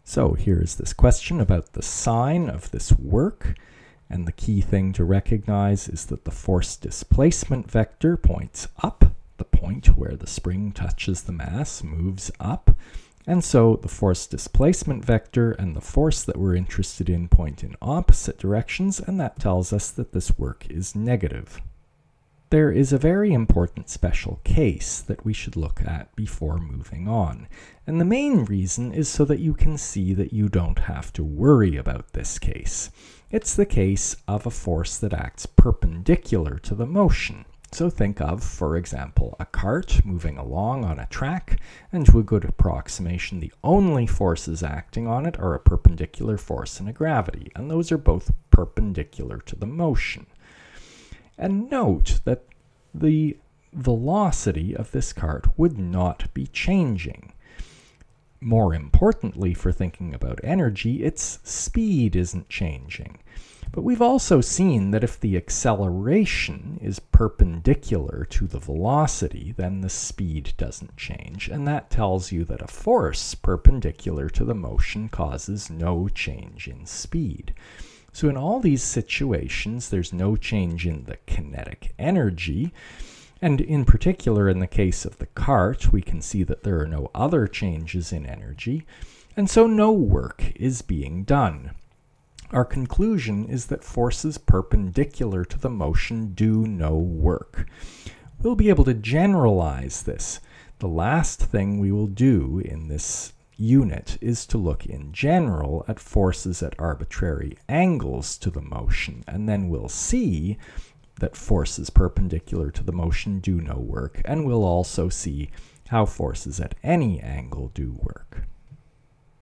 So here's this question about the sign of this work, and the key thing to recognize is that the force displacement vector points up. The point where the spring touches the mass moves up, and so the force displacement vector and the force that we're interested in point in opposite directions, and that tells us that this work is negative. There is a very important special case that we should look at before moving on, and the main reason is so that you can see that you don't have to worry about this case. It's the case of a force that acts perpendicular to the motion. So think of, for example, a cart moving along on a track, and to a good approximation, the only forces acting on it are a perpendicular force and a gravity, and those are both perpendicular to the motion. And note that the velocity of this cart would not be changing. More importantly, for thinking about energy, its speed isn't changing. But we've also seen that if the acceleration is perpendicular to the velocity, then the speed doesn't change, and that tells you that a force perpendicular to the motion causes no change in speed. So in all these situations, there's no change in the kinetic energy, and in particular in the case of the cart, we can see that there are no other changes in energy, and so no work is being done. Our conclusion is that forces perpendicular to the motion do no work. We'll be able to generalize this. The last thing we will do in this unit is to look in general at forces at arbitrary angles to the motion, and then we'll see that forces perpendicular to the motion do no work, and we'll also see how forces at any angle do work.